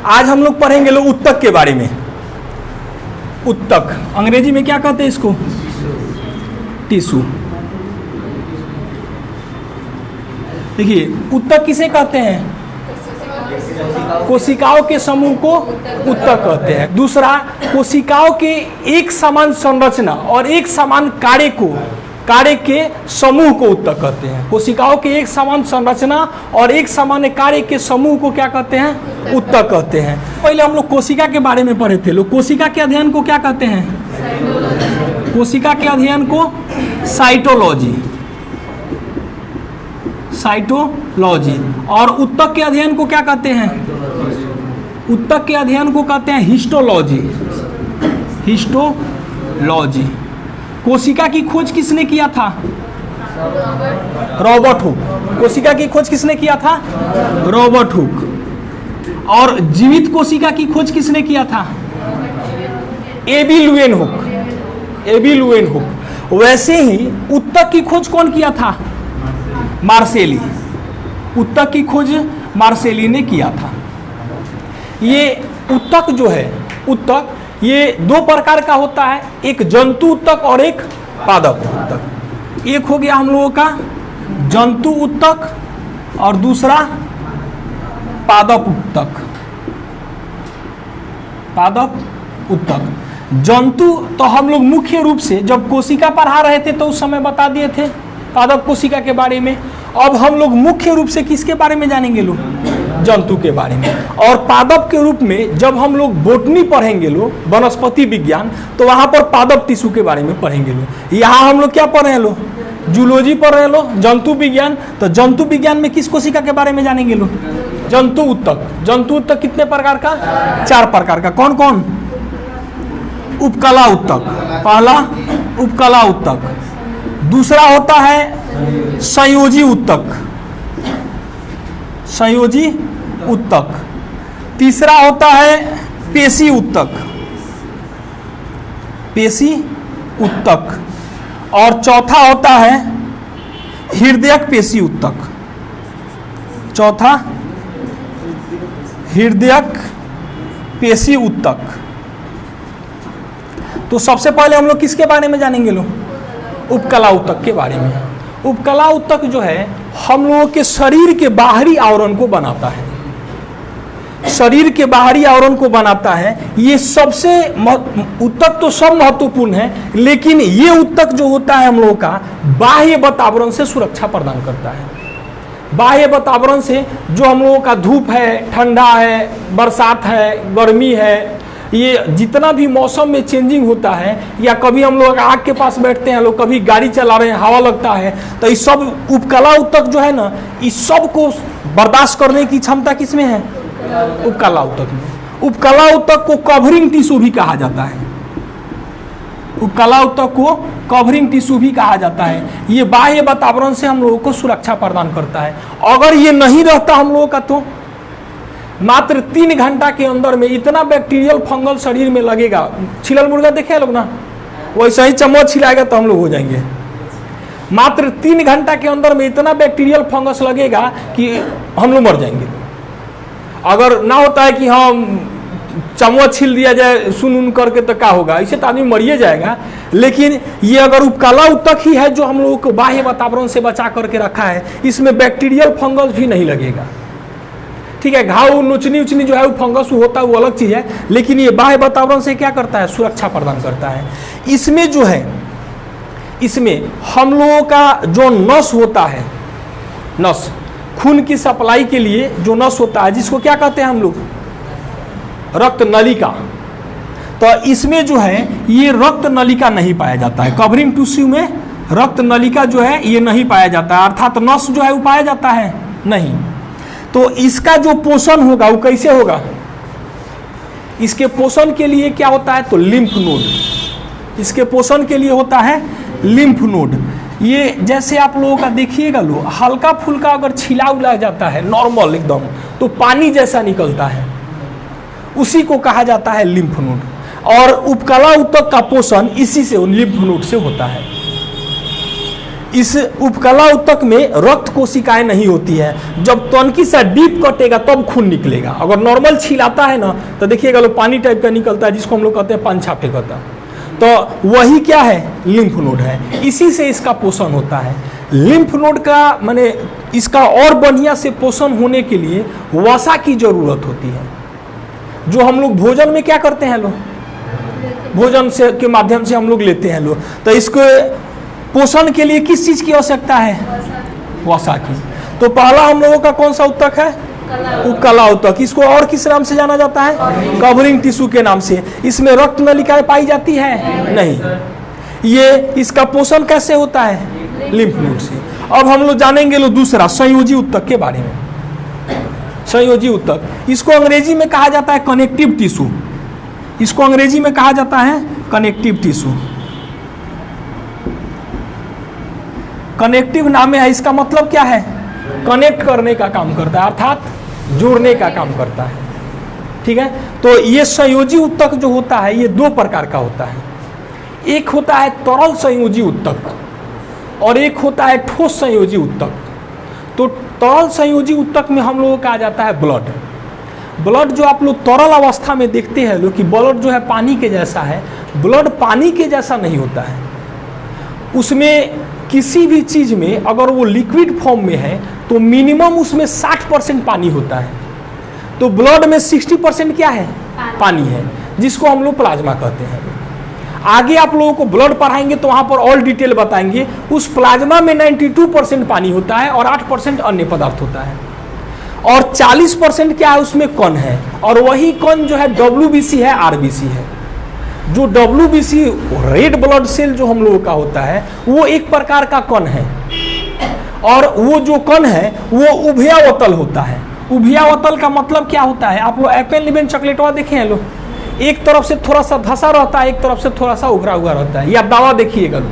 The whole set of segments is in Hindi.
आज हम लोग पढ़ेंगे लोग उत्तक के बारे में। उत्तक अंग्रेजी में क्या कहते हैं इसको? टिश्यू। देखिए उत्तक किसे कहते हैं? कोशिकाओं के समूह को उत्तक कहते हैं। दूसरा, कोशिकाओं के एक समान संरचना और एक समान कार्य के समूह को उत्तक कहते हैं। कोशिकाओं के एक समान संरचना और एक समान कार्य के समूह को क्या कहते हैं? उत्तक कहते हैं। पहले हम लोग कोशिका के बारे में पढ़े थे। लोग कोशिका के अध्ययन को क्या कहते हैं? कोशिका के अध्ययन को साइटोलॉजी। साइटोलॉजी। और उत्तक के अध्ययन को क्या कहते हैं? उत्तक के अध्ययन को कहते हैं हिस्टोलॉजी। हिस्टोलॉजी। कोशिका की खोज किसने किया था? Robert Hooke. कोशिका की खोज किसने किया था? Robert Hooke. और जीवित कोशिका की खोज किसने किया था? एबी लुएन हुक। वैसे ही उत्तक की खोज कौन किया था? मार्सेली। उत्तक की खोज मार्सेली ने किया था। ये उत्तक जो है, उत्तक ये दो प्रकार का होता है, एक जंतु उत्तक और एक पादप उत्तक। एक हो गया हम लोगों का जंतु उत्तक और दूसरा पादप उत्तक। पादप उत्तक। जंतु तो हम लोग मुख्य रूप से जब कोशिका पढ़ा रहे थे तो उस समय बता दिए थे पादप कोशिका के बारे में। अब हम लोग मुख्य रूप से किसके बारे में जानेंगे लोग? जंतु के बारे में। और पादप के रूप में जब हम लोग बोटनी पढ़ेंगे लोग, वनस्पति विज्ञान, तो वहाँ पर पादप टिश्यू के बारे में पढ़ेंगे लोग। यहाँ हम लोग क्या पढ़ रहे हैं लोग? जूलॉजी पढ़ रहे हैं लोग, जंतु विज्ञान। तो जंतु विज्ञान में किस कोशिका के बारे में जानेंगे लोग? जंतु उत्तक। जंतु उत्तक कितने प्रकार का? 4 प्रकार का। कौन कौन? उपकला उत्तक। पहला उपकला उत्तक। दूसरा होता है संयोजी उत्तक। संयोजी उत्तक। तीसरा होता है पेशी उत्तक। पेशी उत्तक। और चौथा होता है हृदयक पेशी उत्तक। चौथा हृदयक पेशी उत्तक। तो सबसे पहले हम लोग किसके बारे में जानेंगे लोग? उपकला उत्तक के बारे में। उपकला उत्तक जो है हम लोगों के शरीर के बाहरी आवरण को बनाता है। शरीर के बाहरी आवरण को बनाता है। ये सबसे उत्तक तो सब महत्वपूर्ण है, लेकिन ये उत्तक जो होता है हम लोगों का बाह्य वातावरण से सुरक्षा प्रदान करता है। बाह्य वातावरण से जो हम लोगों का धूप है, ठंडा है, बरसात है, गर्मी है, ये जितना भी मौसम में चेंजिंग होता है, या कभी हम लोग आग के पास बैठते हैं लोग, कभी गाड़ी चला रहे हैं, हवा लगता है, तो इस सब उपकला उत्तक जो है ना, इस सब को बर्दाश्त करने की क्षमता किसमें है? उपकला उत्तक में। उपकला उत्तक को कवरिंग टिश्यू भी कहा जाता है। उपकला उत्तक को कवरिंग टिश्यू भी कहा जाता है। ये बाह्य वातावरण से हम लोगों को सुरक्षा प्रदान करता है। अगर ये नहीं रहता हम लोगों का तो मात्र 3 घंटा के अंदर में इतना बैक्टीरियल फंगल शरीर में लगेगा। छिलल मुर्गा देखे लोग ना, वैसा ही चम्मच छिलाएगा तो हम लोग हो जाएंगे। मात्र 3 घंटा के अंदर में इतना बैक्टीरियल फंगस लगेगा कि हम लोग मर जाएंगे। अगर ना होता है कि हम चम्मच छील दिया जाए सुन करके तो क्या होगा, इससे तो आदमी मरिए जाएगा। लेकिन ये अगर उपकला उत्तक ही है जो हम लोगों को बाह्य वातावरण से बचा करके रखा है, इसमें बैक्टीरियल फंगस भी नहीं लगेगा। ठीक है, घाव नोचनी उचनी जो है वो फंगस होता है, वो अलग चीज है, लेकिन ये बाह्य वातावरण से क्या करता है? सुरक्षा प्रदान करता है। इसमें जो है, इसमें हम लोगों का जो नस होता है, नस खून की सप्लाई के लिए जो नस होता है, जिसको क्या कहते हैं हम लोग? रक्त नलिका। तो इसमें जो है ये रक्त नलिका नहीं पाया जाता है। कवरिंग टिश्यू में रक्त नलिका जो है ये नहीं पाया जाता है, अर्थात नस जो है वो पाया जाता है नहीं। तो इसका जो पोषण होगा वो कैसे होगा? इसके पोषण के लिए क्या होता है? तो लिम्फ नोड। इसके पोषण के लिए होता है लिम्फ नोड। ये जैसे आप लोगों का देखिएगा लो, हल्का फुल्का अगर छिला उला जाता है नॉर्मल एकदम, तो पानी जैसा निकलता है, उसी को कहा जाता है लिम्फ नोड। और उपकला उत्तक का पोषण इसी से, लिम्फ नोड से होता है। इस उपकला ऊतक में रक्त कोशिकाएं नहीं होती है। जब तनकी सा डीप कटेगा तब खून निकलेगा। अगर नॉर्मल छील आता है ना तो देखिएगा लो पानी टाइप का निकलता है, जिसको हम लोग कहते हैं पंछा फेंकता। तो वही क्या है, लिम्फ नोड है। इसी से इसका पोषण होता है। लिम्फ नोड का माने इसका और बढ़िया से पोषण होने के लिए वसा की जरूरत होती है, जो हम लोग भोजन में क्या करते हैं लोग, भोजन से के माध्यम से हम लोग लेते हैं लोग। तो इसको पोषण के लिए किस चीज की आवश्यकता है, वसा की। तो पहला हम लोगों का कौन सा ऊतक है, उपकला ऊतक। इसको और किस नाम से जाना जाता है, कवरिंग टिश्यू के नाम से। इसमें रक्त नलिकाएं पाई जाती है नहीं। ये इसका पोषण कैसे होता है, लिम्फ नोड से। अब हम लोग जानेंगे लो दूसरा संयोजी ऊतक के बारे में। संयोजी ऊतक, इसको अंग्रेजी में कहा जाता है कनेक्टिव टिश्यू। इसको अंग्रेजी में कहा जाता है कनेक्टिव टिश्यू। कनेक्टिव नाम है, इसका मतलब क्या है, कनेक्ट करने का काम करता है, अर्थात जोड़ने का काम करता है। ठीक है। तो ये संयोजी ऊतक जो होता है ये दो प्रकार का होता है। एक होता है तरल संयोजी ऊतक और एक होता है ठोस संयोजी ऊतक। तो तरल संयोजी ऊतक में हम लोगों का आ जाता है ब्लड। ब्लड जो आप लोग तरल अवस्था में देखते हैं लोग कि ब्लड जो है पानी के जैसा है, ब्लड पानी के जैसा नहीं होता है। उसमें किसी भी चीज़ में अगर वो लिक्विड फॉर्म में है तो मिनिमम उसमें 60% पानी होता है। तो ब्लड में 60% क्या है, पानी है, जिसको हम लोग प्लाज्मा कहते हैं। आगे आप लोगों को ब्लड पढ़ाएंगे तो वहाँ पर और डिटेल बताएंगे। उस प्लाज्मा में 92% पानी होता है और 8% अन्य पदार्थ होता है और 40% क्या है, उसमें कण है। और वही कण जो है WBC है, RBC है। जो WBC रेड ब्लड सेल जो हम लोगों का होता है वो एक प्रकार का कण है और वो जो कण है वो उभयावतल होता है। उभयावतल का मतलब क्या होता है, आप लोग एप्पल लिबेन चॉकलेटवा देखे हैं लोग, एक तरफ से थोड़ा सा धसा रहता है, एक तरफ से थोड़ा सा उभरा हुआ रहता है। या दावा देखिएगा लोग,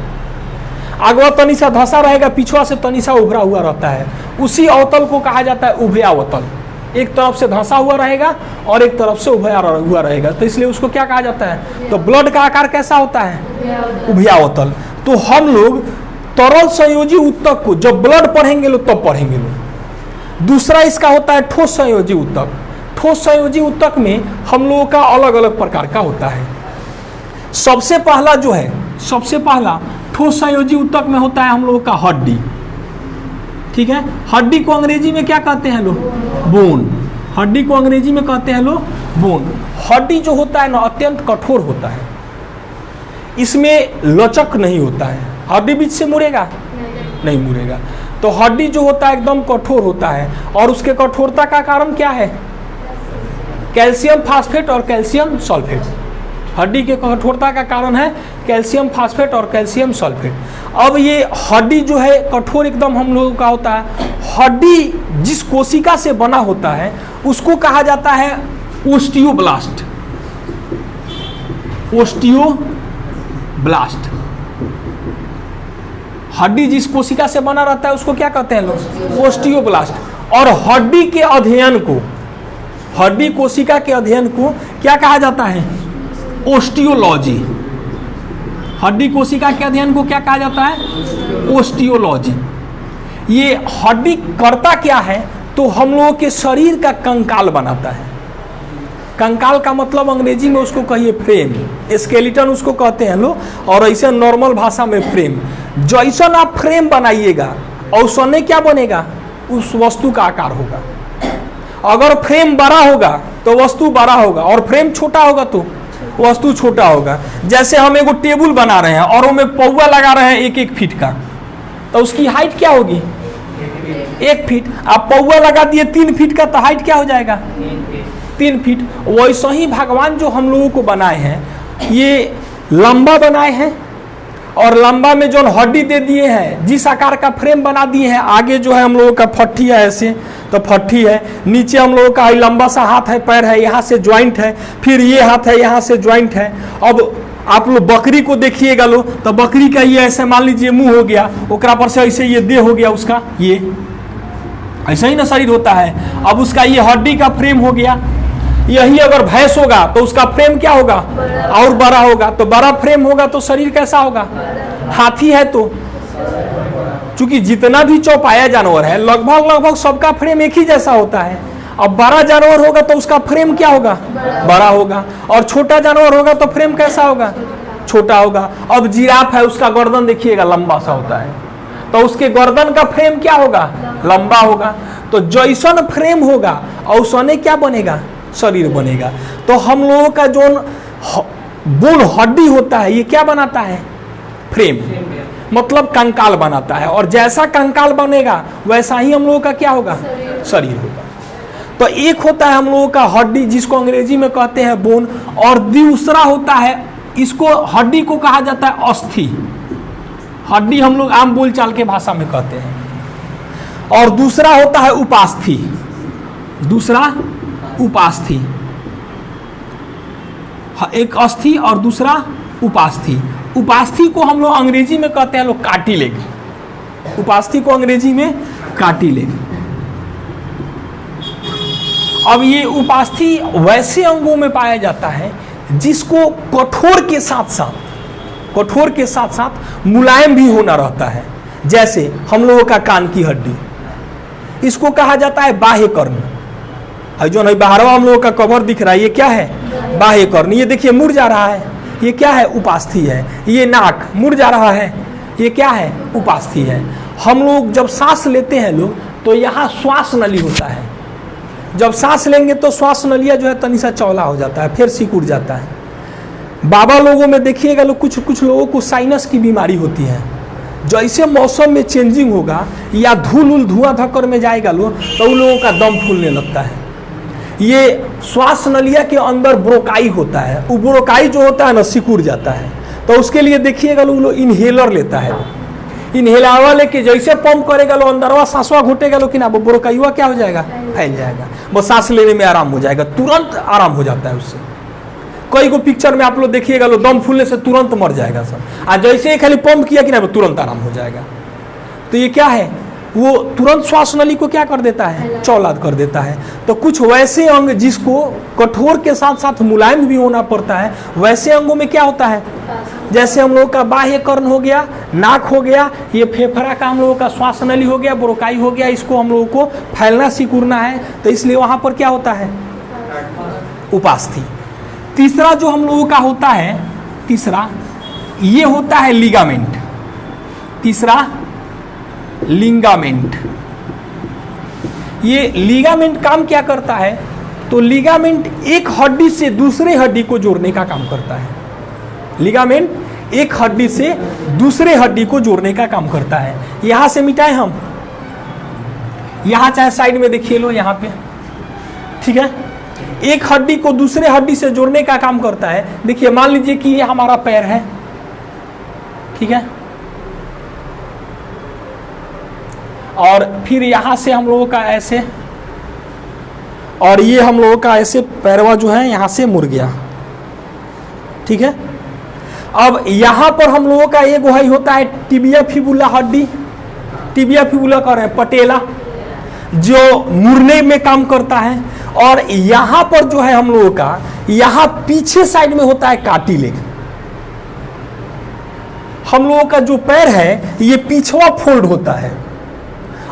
आगवा तनी सा धसा रहेगा, पिछवा से तनी सा उभरा हुआ रहता है। उसी अवतल को कहा जाता है उभयावतल। एक तरफ से धंसा हुआ रहेगा और एक तरफ से उभया हुआ रहेगा, तो इसलिए उसको क्या कहा जाता है। तो ब्लड का आकार कैसा होता है, उभयावतल। तो हम लोग तरल संयोजी ऊतक को जब ब्लड पढ़ेंगे लोग तब पढ़ेंगे लोग। दूसरा इसका होता है ठोस संयोजी ऊतक। ठोस संयोजी ऊतक में हम लोगों का अलग अलग प्रकार का होता है। सबसे पहला जो है, सबसे पहला ठोस संयोजी ऊतक में होता है हम लोगों का हड्डी। ठीक है। हड्डी को अंग्रेजी में क्या कहते हैं लोग, बोन। हड्डी को अंग्रेजी में कहते हैं लोग बोन। हड्डी जो होता है ना अत्यंत कठोर होता है, इसमें लचक नहीं होता है। हड्डी बीच से मुड़ेगा नहीं मुड़ेगा। तो हड्डी जो होता है एकदम कठोर होता है और उसके कठोरता का कारण क्या है, कैल्शियम फास्फेट और कैल्शियम सल्फेट। हड्डी के कठोरता का कारण है कैल्शियम फास्फेट और कैल्शियम सल्फेट। अब ये हड्डी जो है कठोर एकदम हम लोगों का होता है। हड्डी जिस कोशिका से बना होता है उसको कहा जाता है ओस्टियोब्लास्ट। ओस्टियोब्लास्ट। हड्डी जिस कोशिका से बना रहता है उसको क्या कहते हैं लोग, ओस्टियोब्लास्ट। और हड्डी के अध्ययन को, हड्डी कोशिका के अध्ययन को क्या कहा जाता है, ओस्टियोलॉजी। हड्डी कोशिका के अध्ययन को क्या कहा जाता है, ओस्टियोलॉजी। ये हड्डी करता क्या है, तो हम लोगों के शरीर का कंकाल बनाता है। कंकाल का मतलब अंग्रेजी में उसको कहिए फ्रेम, स्केलेटन उसको कहते हैं लोग, और ऐसे नॉर्मल भाषा में फ्रेम। जैसन आप फ्रेम बनाइएगा औसने क्या बनेगा, उस वस्तु का आकार होगा। अगर फ्रेम बड़ा होगा तो वस्तु बड़ा होगा और फ्रेम छोटा होगा तो वस्तु छोटा होगा। जैसे हम एगो टेबल बना रहे हैं और उसमें पौवा लगा रहे हैं 1-1 फीट का, तो उसकी हाइट क्या होगी, 1 फीट। आप पौवा लगा दिए 3 फीट का, तो हाइट क्या हो जाएगा, 3 फीट। वैसे ही भगवान जो हम लोगों को बनाए हैं ये लंबा बनाए हैं और लंबा में जो हड्डी दे दिए हैं, जिस आकार का फ्रेम बना दिए हैं। आगे जो है हम लोगों का फट्टी है ऐसे, तो फट्टी है। नीचे हम लोगों का लंबा सा हाथ है, पैर है, यहाँ से ज्वाइंट है। फिर ये हाथ है, यहाँ से ज्वाइंट है। अब आप लोग बकरी को देखिएगा लो, तो बकरी का ये ऐसे मान लीजिए मुंह हो गया, ओकरा पर से ऐसे ये देह हो गया उसका, ये ऐसा ही ना शरीर होता है। अब उसका ये हड्डी का फ्रेम हो गया। यही अगर भैंस होगा तो उसका फ्रेम क्या होगा, और बड़ा होगा। तो बड़ा फ्रेम होगा तो शरीर कैसा होगा, हाथी है तो चूंकि जितना भी चौपाया जानवर है लगभग सबका फ्रेम एक ही जैसा होता है। अब बड़ा जानवर होगा तो उसका फ्रेम क्या होगा, बड़ा होगा, और छोटा जानवर होगा तो फ्रेम कैसा होगा, छोटा होगा। अब जिराफ है, उसका गर्दन देखिएगा लंबा सा होता है, तो उसके गर्दन का फ्रेम क्या होगा, लंबा होगा। तो जैसन फ्रेम होगा औसने क्या बनेगा, शरीर बनेगा। तो हम लोगों का जो बोन हड्डी होता है ये क्या बनाता है, फ्रेम, मतलब कंकाल बनाता है, और जैसा कंकाल बनेगा वैसा ही हम लोगों का क्या होगा, शरीर होगा। तो एक होता है हम लोगों का हड्डी जिसको अंग्रेजी में कहते हैं बोन, और दूसरा होता है, इसको हड्डी को कहा जाता है अस्थि। हड्डी हम लोग आम बोलचाल के भाषा में कहते हैं। और दूसरा होता है उपास्थि, दूसरा उपास्थि, एक अस्थि और दूसरा उपास्थि। उपास्थि को हम लोग अंग्रेजी में कहते हैं लोग कार्टिलेज, उपास्थि को अंग्रेजी में कार्टिलेज। अब ये उपास्थि वैसे अंगों में पाया जाता है जिसको कठोर के साथ साथ मुलायम भी होना रहता है। जैसे हम लोगों का कान की हड्डी, इसको कहा जाता है बाह्य कर्ण। जो नहीं बाहरवा हम लोगों का कवर दिख रहा है ये क्या है, बाह्य कर्ण। ये देखिए मुड़ जा रहा है, ये क्या है, उपास्थि है। ये नाक मुड़ जा रहा है, ये क्या है, उपास्थि है। हम लोग जब सांस लेते हैं लोग तो यहाँ श्वास नली होता है, जब सांस लेंगे तो श्वास नलिया जो है तनिसा चौला हो जाता है, फिर सिकुड़ जाता है। बाबा लोगों में देखिएगा लोग, कुछ लोगों को साइनस की बीमारी होती है। जैसे मौसम में चेंजिंग होगा या धूआं धक्कर में जाएगा लोग तो उन लोगों का दम फूलने लगता है। ये श्वास नलिया के अंदर ब्रोकाई होता है, वो ब्रोकाई जो होता है ना सिकुड़ जाता है। तो उसके लिए देखिएगा लोग इनहेलर लेता है, इनहेलर लेके जैसे पंप करेगा लो अंदरवा सांसवा घुटेगा लो कि ना वो ब्रोकाईवा क्या हो जाएगा, फैल जाएगा, वो सांस लेने में आराम हो जाएगा, तुरंत आराम हो जाता है उससे। कई को पिक्चर में आप लोग देखिएगा लो दम फूलने से तुरंत मर जाएगा सब, और जैसे ही खाली पंप किया कि ना वो तुरंत आराम हो जाएगा। तो ये क्या है, वो तुरंत श्वास नली को क्या कर देता है, चौला कर देता है। तो कुछ वैसे अंग जिसको कठोर के साथ साथ मुलायम भी होना पड़ता है, वैसे अंगों में क्या होता है, जैसे हम लोगों का बाह्य कर्ण हो गया, नाक हो गया, ये फेफड़ा का हम लोगों का श्वास नली हो गया, ब्रोकाई हो गया, इसको हम लोगों को फैलना सिकुड़ना है, तो इसलिए वहां पर क्या होता है, उपास्थि। तीसरा जो हम लोगों का होता है, तीसरा ये होता है लिगामेंट। तीसरा लिगामेंट। ये लिगामेंट काम क्या करता है, तो लिगामेंट एक हड्डी से दूसरे हड्डी को जोड़ने का काम करता है। लिगामेंट एक हड्डी से दूसरे हड्डी को जोड़ने का काम करता है। यहां से मिटाए हम, यहां चाहे साइड में देखिए लो, यहां पे, ठीक है, एक हड्डी को दूसरे हड्डी से जोड़ने का काम करता है। देखिए मान लीजिए कि ये हमारा पैर है, ठीक है, और फिर यहां से हम लोगों का ऐसे, और ये हम लोगों का ऐसे पैरवा जो है यहां से मुड़ गया, ठीक है। अब यहां पर हम लोगों का एक वही होता है टिबिया फिबुला हड्डी, टिबिया फिबुला कर रहे हैं पटेला, जो मुड़ने में काम करता है। और यहां पर जो है हम लोगों का, यहां पीछे साइड में होता है कार्टिलेज। हम लोगों का जो पैर है ये पिछवा फोल्ड होता है।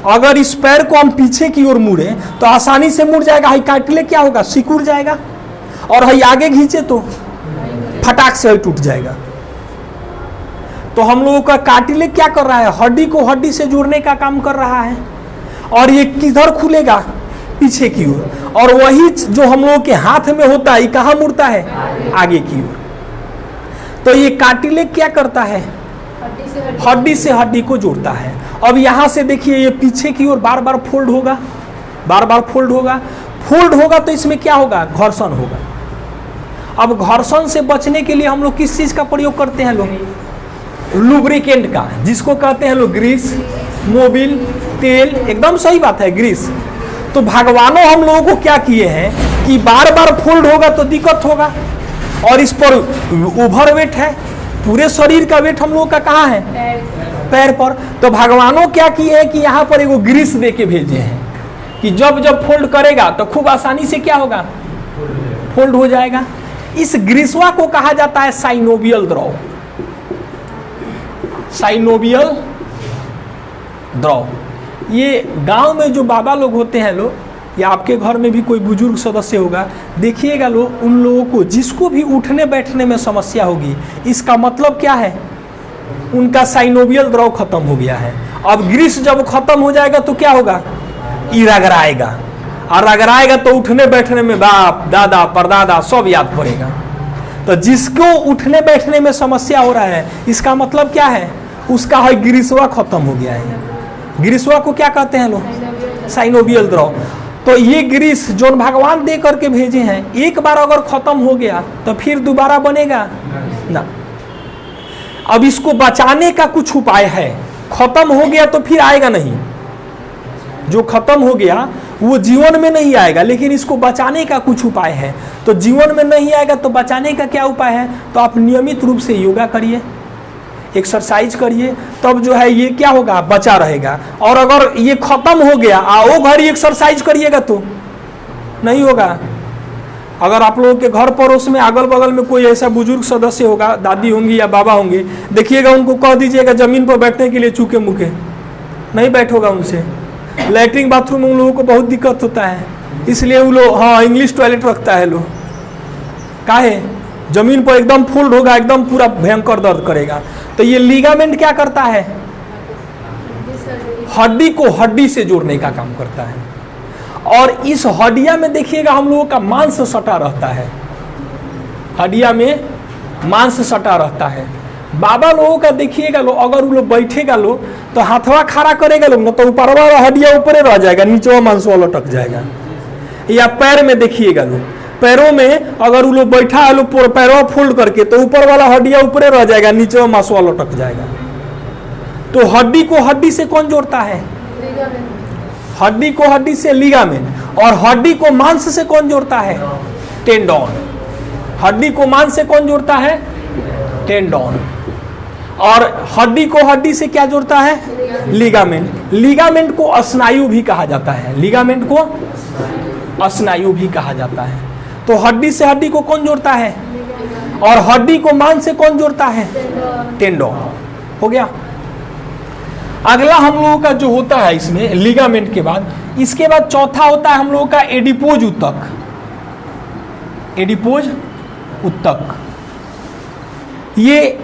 अगर इस पैर को हम पीछे की ओर मुड़े तो आसानी से मुड़ जाएगा, हाई कार्टिलेज क्या होगा, सिकुड़ जाएगा, और हाई आगे खींचे तो फटाक से टूट जाएगा। तो हम लोगों का कार्टिलेज क्या कर रहा है, हड्डी को हड्डी से जोड़ने का काम कर रहा है। और ये किधर खुलेगा, पीछे की ओर, और वही जो हम लोगों के हाथ में होता है ये कहाँ मुड़ता है, आगे की ओर। तो ये कार्टिलेज क्या करता है, हड्डी से हड्डी को जोड़ता है। अब यहां से देखिए ये पीछे की ओर बार बार फोल्ड होगा, बार बार फोल्ड होगा, फोल्ड होगा तो इसमें क्या होगा, घर्षण होगा। अब घर्षण से बचने के लिए हम लोग किस चीज का प्रयोग करते हैं लोग, लुब्रिकेंट का, जिसको कहते हैं लोग ग्रीस, मोबिल, तेल, एकदम सही बात है, ग्रीस। तो भगवानों हम लोगों को क्या किए हैं कि बार बार फोल्ड होगा तो दिक्कत होगा, और इस पर ओवर वेट है, पूरे शरीर का वेट हम लोगों का कहाँ है, पैर पर। तो भगवानों क्या किए हैं कि यहाँ पर एगो ग्रीस दे के भेजे हैं कि जब जब फोल्ड करेगा तो खूब आसानी से क्या होगा, फोल्ड हो जाएगा। इस ग्रीसवा को कहा जाता है साइनोवियल द्रव, साइनोवियल द्रव। ये गांव में जो बाबा लोग होते हैं लोग, या आपके घर में भी कोई बुजुर्ग सदस्य होगा, देखिएगा लोग, उन लोगों को जिसको भी उठने बैठने में समस्या होगी, इसका मतलब क्या है, उनका साइनोवियल द्रव खत्म हो गया है। अब ग्रीस जब खत्म हो जाएगा तो क्या होगा, ये रगड़ाएगा, और रगड़ाएगा तो उठने बैठने में बाप दादा परदादा सब याद पड़ेगा। तो जिसको उठने बैठने में समस्या हो रहा है, इसका मतलब क्या है, उसका है ग्रीसवा खत्म हो गया है। ग्रीसवा को क्या कहते हैं लोग, साइनोवियल द्रव। तो ये ग्रीस जो भगवान दे करके भेजे हैं, एक बार अगर खत्म हो गया तो फिर दोबारा बनेगा ना। अब इसको बचाने का कुछ उपाय है, खत्म हो गया तो फिर आएगा नहीं, जो खत्म हो गया वो जीवन में नहीं आएगा, लेकिन इसको बचाने का कुछ उपाय है। तो जीवन में नहीं आएगा तो बचाने का क्या उपाय है, तो आप नियमित रूप से योगा करिए, एक्सरसाइज करिए, तब जो है ये क्या होगा, बचा रहेगा। और अगर ये खत्म हो गया आओ घर एक्सरसाइज करिएगा तो नहीं होगा। अगर आप लोगों के घर पड़ोस में अगल बगल में कोई ऐसा बुजुर्ग सदस्य होगा, दादी होंगी या बाबा होंगे, देखिएगा उनको कह दीजिएगा ज़मीन पर बैठने के लिए चूके मुके, नहीं बैठोगा उनसे। लैट्रिन बाथरूम में उन लोगों को बहुत दिक्कत होता है, इसलिए वो लोग हाँ इंग्लिश टॉयलेट रखता है लोग, काहे, जमीन पर एकदम फोल्ड होगा, एकदम पूरा भयंकर दर्द करेगा। तो ये लिगामेंट क्या करता है, हड्डी को हड्डी से जोड़ने का काम करता है। और इस हड्डिया में देखिएगा हम लोगों का मांस सटा रहता है, हड्डिया में मांस सटा रहता है। बाबा लोगों का देखिएगा लो, अगर वो लोग बैठेगा लो तो हाथवा खड़ा करेगा लोग ना, तो ऊपर वाला हड्डिया ऊपर रह जाएगा, नीचे मांस वाला लटक जाएगा। या पैर में देखिएगा लो, पैरों में अगर वो लोग बैठा है लोग पैरों फोल्ड करके, तो ऊपर वाला हड्डिया ऊपर रह जाएगा, नीचे मांस वाला लटक जाएगा। तो हड्डी को हड्डी से कौन जोड़ता है, हड्डी को हड्डी से लिगामेंट। और हड्डी को मांस से कौन जोड़ता है, टेंडन। हड्डी को मांस से कौन जोड़ता है, टेंडन। और हड्डी को हड्डी से क्या जोड़ता है, लिगामेंट। लिगामेंट को स्नायु भी कहा जाता है, लिगामेंट को स्नायु भी कहा जाता है। तो हड्डी से हड्डी को कौन जोड़ता है, और हड्डी को मांस से कौन जोड़ता है, टेंडन। हो गया। अगला हम लोगों का जो होता है इसमें लिगामेंट के बाद, इसके बाद चौथा होता है हम लोगों का एडिपोज उत्तक। एडिपोज उत्तक, ये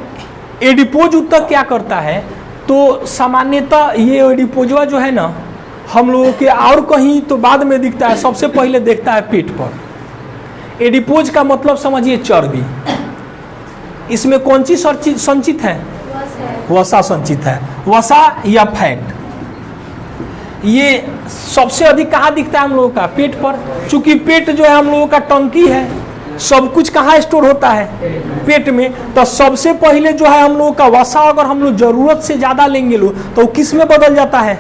एडिपोज उत्तक क्या करता है, तो सामान्यतः ये एडिपोजवा जो है ना हम लोगों के और कहीं तो बाद में दिखता है, सबसे पहले देखता है पेट पर। एडिपोज का मतलब समझिए चर्बी। इसमें कौन सी संचित है, वसा संचित है, वसा या फैट। ये सबसे अधिक कहाँ दिखता है हम लोगों का, पेट पर। चूंकि पेट जो है हम लोगों का टंकी है, सब कुछ कहाँ स्टोर होता है, पेट में। तो सबसे पहले जो है हम लोगों का वसा, अगर हम लोग जरूरत से ज्यादा लेंगे लोग तो किस में बदल जाता है,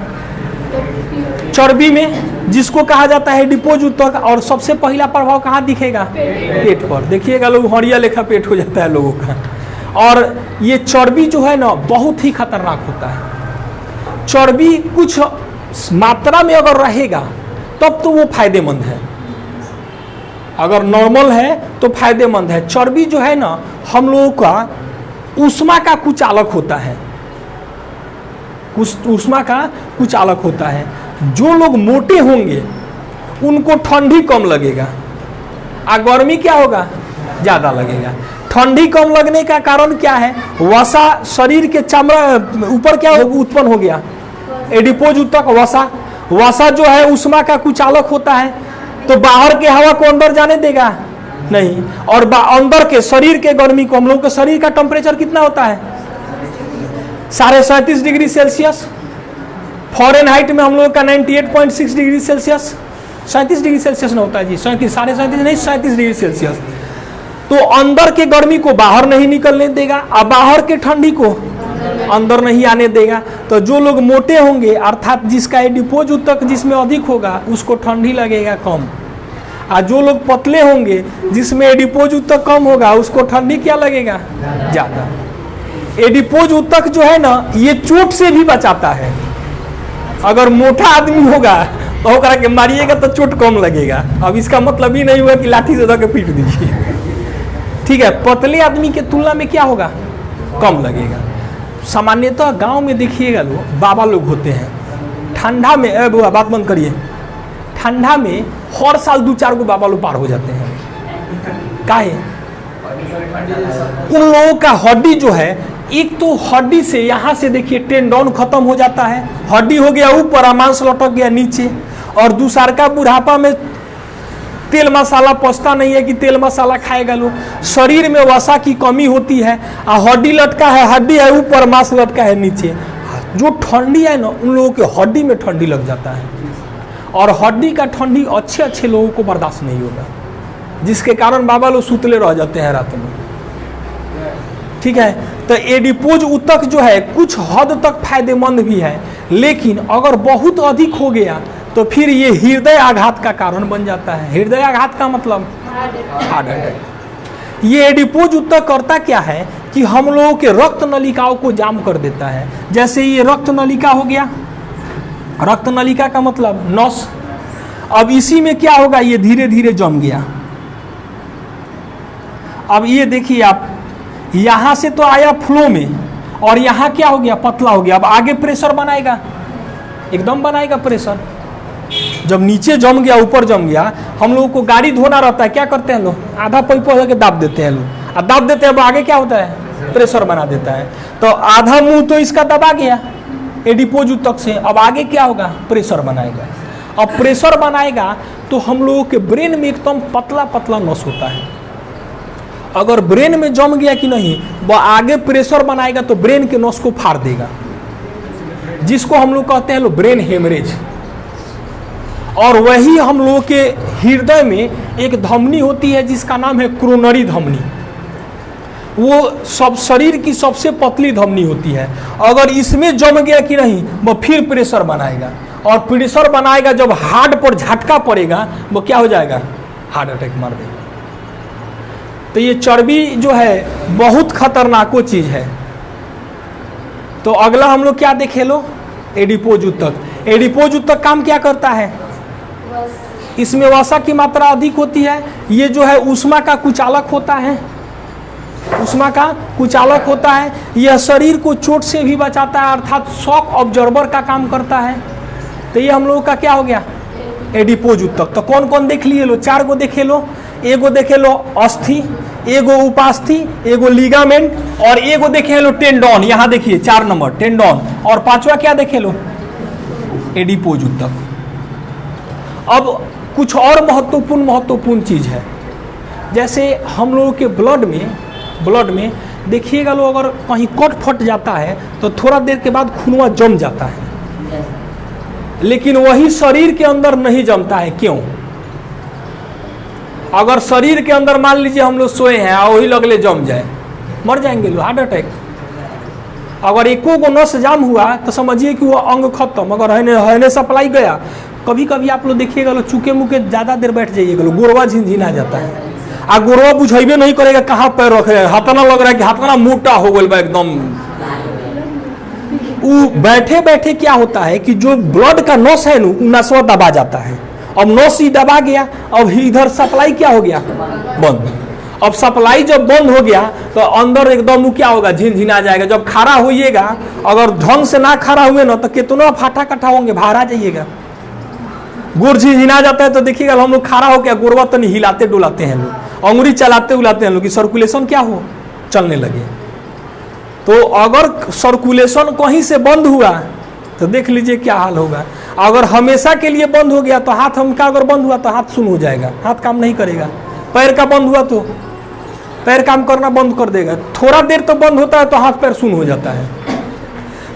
चर्बी में, जिसको कहा जाता है एडिपोज उत्तक। और सबसे पहला प्रभाव कहाँ दिखेगा, पेट पर। देखिएगा लोग हड़िया लेखा पेट हो जाता है लोगों का। और ये चर्बी जो है ना बहुत ही खतरनाक होता है। चर्बी कुछ मात्रा में अगर रहेगा तब तो वो फायदेमंद है, अगर नॉर्मल है तो फायदेमंद है। चर्बी जो है ना हम लोगों का ऊष्मा का कुचालक होता है, ऊष्मा का कुचालक होता है। जो लोग मोटे होंगे उनको ठंडी कम लगेगा, और गर्मी क्या होगा, ज़्यादा लगेगा। ठंडी कम लगने का कारण क्या है, वसा शरीर के चमड़ा ऊपर क्या उत्पन्न हो गया, एडिपोज उत्तक वसा। वसा जो है ऊष्मा का कुचालक होता है, तो बाहर के हवा को अंदर जाने देगा नहीं, और अंदर के शरीर के गर्मी को, हम लोग के शरीर का टेम्परेचर कितना होता है, 37.5 डिग्री सेल्सियस। फॉरेनहाइट में हम लोग का 98.6 डिग्री सेल्सियस, 37 डिग्री सेल्सियस न होता है जी, 37.5 नहीं 37 डिग्री सेल्सियस। तो अंदर के गर्मी को बाहर नहीं निकलने देगा, और बाहर के ठंडी को अंदर नहीं आने देगा। तो जो लोग मोटे होंगे, अर्थात जिसका एडिपोज उत्तक जिसमें अधिक होगा, उसको ठंडी लगेगा कम। और जो लोग पतले होंगे, जिसमें एडिपोज उत्तक कम होगा, उसको ठंडी क्या लगेगा, ज़्यादा। एडिपोज उत्तक जो है ना ये चोट से भी बचाता है। अगर मोटा आदमी होगा तो ओकरा के मारिएगा तो चोट कम लगेगा। अब इसका मतलब ही नहीं हुआ कि लाठी से के पीट दीजिए, ठीक है। पतले आदमी के तुलना में क्या होगा, कम लगेगा। सामान्यतः गांव में देखिएगा लोग बाबा लोग होते हैं, ठंडा में बुआ बात बंद करिए, ठंडा में हर साल 2-4 गो बाबा लोग पार हो जाते हैं। काहे? उन लोगों का हड्डी जो है, एक तो हड्डी से यहाँ से देखिए टेंडन खत्म हो जाता है, हड्डी हो गया ऊपर, मांस लटक गया नीचे, और दूसरा का बुढ़ापा में तेल मसाला पचता नहीं है कि तेल मसाला खाएगा लोग, शरीर में वसा की कमी होती है, हड्डी लटका है, हड्डी है ऊपर, मांस लटका है नीचे। जो ठंडी है ना, उन लोगों के हड्डी में ठंडी लग जाता है, और हड्डी का ठंडी अच्छे अच्छे लोगों को बर्दाश्त नहीं होगा, जिसके कारण बाबा लोग सुतले रह जाते हैं रात में। ठीक है, तो एडिपोज ऊतक जो है कुछ हद तक फायदेमंद भी है, लेकिन अगर बहुत अधिक हो गया तो फिर ये हृदय आघात का कारण बन जाता है। हृदय आघात का मतलब हार्ट अटैक। ये एडिपोज ऊतक करता क्या है कि हम लोगों के रक्त नलिकाओं को जाम कर देता है। जैसे ये रक्त नलिका हो गया, रक्त नलिका का मतलब नस, अब इसी में क्या होगा, ये धीरे धीरे जम गया। अब ये देखिए आप, यहां से तो आया फ्लो में, और यहां क्या हो गया, पतला हो गया। अब आगे प्रेशर बनाएगा, एकदम बनाएगा प्रेशर। जब नीचे जम गया, ऊपर जम गया, हम लोगों को गाड़ी धोना रहता है, क्या करते हैं लोग, आधा पाइप के दाब देते हैं लोग, और दाब देते हैं, अब आगे क्या होता है, प्रेशर बना देता है। तो आधा मुंह तो इसका दबा गया एडिपोज ऊतक से, अब आगे क्या होगा, प्रेशर बनाएगा। अब प्रेशर बनाएगा तो हम लोगों के ब्रेन में एकदम पतला पतला नस होता है। अगर ब्रेन में जम गया कि नहीं, वह आगे प्रेशर बनाएगा तो ब्रेन के नस को फाड़ देगा, जिसको हम लोग कहते हैं लोग ब्रेन हेमरेज। और वही हम लोगों के हृदय में एक धमनी होती है जिसका नाम है क्रोनरी धमनी। वो सब शरीर की सबसे पतली धमनी होती है। अगर इसमें जम गया कि नहीं, वो फिर प्रेशर बनाएगा, और प्रेशर बनाएगा, जब हार्ट पर झटका पड़ेगा वो क्या हो जाएगा, हार्ट अटैक मार देगा। तो ये चर्बी जो है बहुत खतरनाक चीज है। तो अगला हम लोग क्या देखे लो, एडिपोज ऊतक। एडिपोज ऊतक काम क्या करता है, इसमें वसा की मात्रा अधिक होती है। ये जो है ऊष्मा का कुचालक होता है, ऊष्मा का कुचालक होता है। यह शरीर को चोट से भी बचाता है, अर्थात शॉक ऑब्जर्वर का काम करता है। तो ये हम लोगों का क्या हो गया, एडिपोज ऊतक। तो कौन कौन देख लिए लो, 4 गो देखे लो। एगो देखे लो अस्थि, एगो उपास्थि, एगो लिगामेंट, और एगो देखे लो टेंडन। यहाँ देखिए 4 नंबर टेंडन, और 5वां क्या देखे लो, एडिपोज ऊतक। अब कुछ और महत्वपूर्ण चीज है, जैसे हम लोगों के ब्लड में देखिएगा लोग, अगर कहीं कट फट जाता है तो थोड़ा देर के बाद खूनवा जम जाता है, लेकिन वही शरीर के अंदर नहीं जमता है। क्यों? अगर शरीर के अंदर मान लीजिए हम लोग सोए हैं और वही लगले जम जाए, मर जाएंगे लोग, हार्ट अटैक। अगर एको को नस जाम हुआ तो समझिए कि वो अंग खत्म। अगर हने सप्लाई गया, कभी कभी आप लोग देखिएगा लोग चूके मुके ज़्यादा देर बैठ जाइएगा लोग, गोरवा झिनझिना जाता है, आ गोरवा बुझेबे नहीं करेगा कहाँ पैर रखेगा, हाथना लग रहा है कि हाथना मोटा हो गया एकदम। वो बैठे बैठे क्या होता है कि जो ब्लड का नस है नसवा दबा जाता है। अब नस ही दबा गया, अब इधर सप्लाई क्या हो गया, बंद। अब सप्लाई जब बंद हो गया तो अंदर एकदम क्या होगा, झिनझिना जाएगा। जब खड़ा होइएगा, अगर ढंग से ना खड़ा हुए ना तो कितना फाटा कटा होंगे, बाहर आ जाइएगा। गोर झिनझिना जाता है तो देखिएगा हम लोग खड़ा हो गया, गोरवा तो नहीं हिलाते डुलाते हैं लोग, अंगुली चलाते उलाते हैं लोग कि सर्कुलेशन क्या हो, चलने लगे। तो अगर सर्कुलेशन कहीं से बंद हुआ तो देख लीजिए क्या हाल होगा। अगर हमेशा के लिए बंद हो गया तो हाथ हमका अगर बंद हुआ तो हाथ सुन्न हो जाएगा, हाथ काम नहीं करेगा। पैर का बंद हुआ तो पैर काम करना बंद कर देगा। थोड़ा देर तो बंद होता है तो हाथ पैर सुन्न हो जाता है।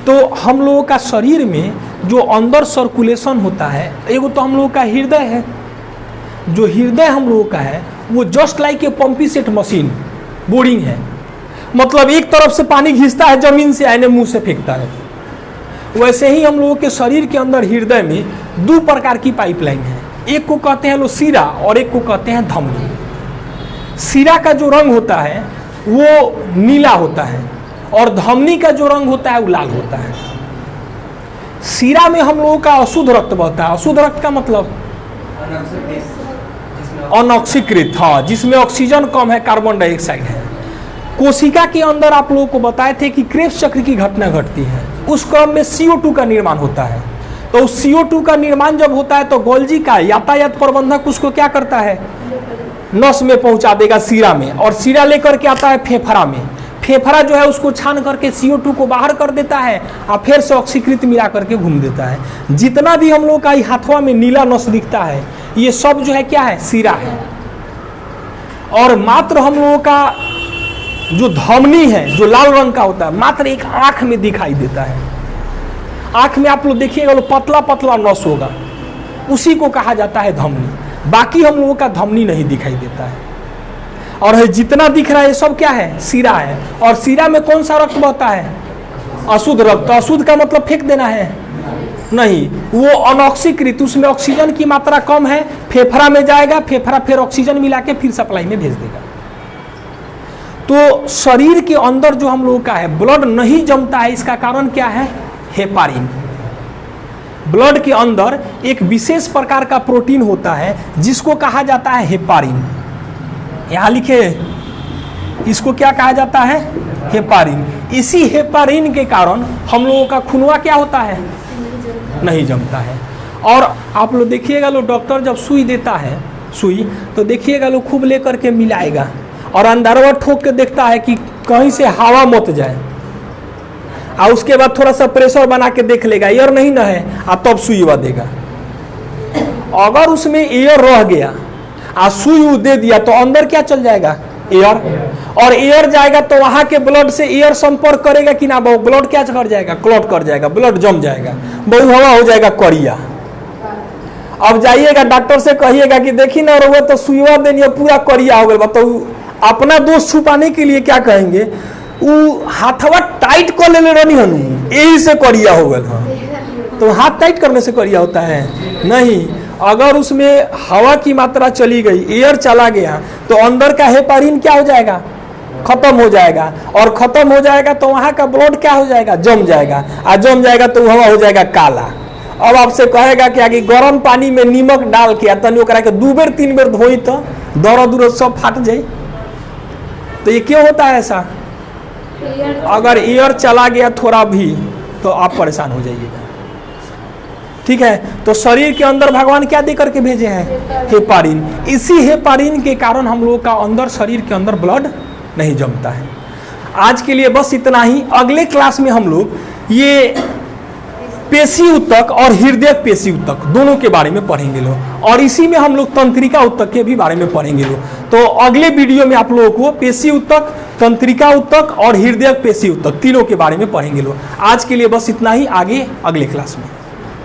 तो हम लोगों का शरीर में जो अंदर सर्कुलेशन होता है, एगो तो हम लोगों का हृदय है। जो हृदय हम लोगों का है वो just like a pumping set machine, boring है। मतलब एक तरफ से पानी घिसता है जमीन से, आने मुंह से फेंकता है। वैसे ही हम लोगों के शरीर के अंदर हृदय में 2 प्रकार की पाइपलाइन है। एक को कहते हैं लोग सीरा और एक को कहते हैं धमनी। सीरा का जो रंग होता है वो नीला होता है और धमनी का जो रंग होता है वो लाल होता है। सीरा में हम लोगों का अशुद्ध रक्त बहता है। अशुद्ध रक्त का मतलब अनऑक्सीकृत, हाँ, जिसमें ऑक्सीजन कम है, कार्बन डाइऑक्साइड है। कोशिका के अंदर आप लोगों को बताए थे कि क्रेब्स चक्र की घटना घटती है। उस क्रम में CO2 का निर्माण होता है। तो उस CO2 का निर्माण जब होता है तो गोल्जी का यातायात प्रबंधक उसको क्या करता है, नस में पहुंचा देगा, सीरा में, और सीरा लेकर के आता है फेफड़ा में। फेफड़ा जो है उसको छान करके CO2 को बाहर कर देता है और फिर से ऑक्सीकृत मिला करके घूम देता है। जितना भी हम लोग का हाथवा में नीला नस दिखता है ये सब जो है क्या है, सीरा है। और मात्र हम लोगों का जो धमनी है जो लाल रंग का होता है मात्र एक आंख में दिखाई देता है। आंख में आप लोग देखिएगा पतला पतला नस होगा, उसी को कहा जाता है धमनी। बाकी हम लोगों का धमनी नहीं दिखाई देता है। और जितना दिख रहा है ये सब क्या है, सीरा है। और सीरा में कौन सा रक्त बहता है, अशुद्ध रक्त। अशुद्ध का मतलब फेंक देना है नहीं, वो अनऑक्सीकृत, उसमें ऑक्सीजन की मात्रा कम है, फेफड़ा में जाएगा, फेफड़ा फिर ऑक्सीजन मिला के फिर सप्लाई में भेज देगा। तो शरीर के अंदर जो हम लोगों का है ब्लड नहीं जमता है, इसका कारण क्या है, हेपारिन। ब्लड के अंदर एक विशेष प्रकार का प्रोटीन होता है जिसको कहा जाता है हेपारिन। यहां लिखे, इसको क्या कहा जाता है, हेपारिन। इसी हेपारिन के कारण हम लोगों का खूनवा क्या होता है, नहीं जमता है। और आप लोग देखिएगा, लोग डॉक्टर जब सुई देता है, सुई तो देखिएगा लोग खूब लेकर के मिलाएगा और अंदरवा ठोक के देखता है कि कहीं से हवा मत जाए, और उसके बाद थोड़ा सा प्रेशर बना के देख लेगा एयर नहीं ना है, और तब सुई हुआ देगा। अगर उसमें एयर रह गया और सुई दे दिया तो अंदर क्या चल जाएगा, एयर। और एयर जाएगा तो वहां के ब्लड से एयर संपर्क करेगा कि ना, ब्लड क्या कर जाएगा, क्लॉट कर जाएगा, ब्लड जम जाएगा, बहु हवा हो जाएगा, करिया। अब जाइएगा डॉक्टर से कहिएगा कि देखी ना रहुआ तो सुईवा देनी पूरा करिया हो गया, बताओ अपना दोष छुपाने के लिए क्या कहेंगे, वो हाथवा टाइट कर ले रहनी हनु, यही से करिया हो गया। तो हाथ टाइट करने से करिया होता है नहीं। अगर उसमें हवा की मात्रा चली गई, एयर चला गया, तो अंदर का हेपारिन क्या हो जाएगा, खत्म हो जाएगा। और खत्म हो जाएगा तो वहां का ब्लड क्या हो जाएगा, जम जाएगा, और जम जाएगा तो हवा हो जाएगा काला। अब आपसे कहेगा कि आगे गर्म पानी में नीमक डाल के तनी ओकरा के 2 बेर 3 बेर धोई तो दर्द उर्द सब फाट जाए। तो ये क्यों होता है ऐसा, अगर एयर चला गया थोड़ा भी तो आप परेशान हो जाइएगा। ठीक है, तो शरीर के अंदर भगवान क्या दे करके भेजे हैं, हेपारिन। इसी हेपारिन के कारण हम लोगों का अंदर शरीर के अंदर ब्लड नहीं जमता है। आज के लिए बस इतना ही। अगले क्लास में हम लोग ये पेशी ऊतक और हृदय पेशी ऊतक दोनों के बारे में पढ़ेंगे लोग, और इसी में हम लोग तंत्रिका ऊतक के भी बारे में पढ़ेंगे लोग। तो अगले वीडियो में आप लोगों को पेशी ऊतक, तंत्रिका ऊतक और हृदय पेशी ऊतक तीनों के बारे में पढ़ेंगे लोग। आज के लिए बस इतना ही, आगे अगले क्लास में।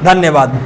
धन्यवाद।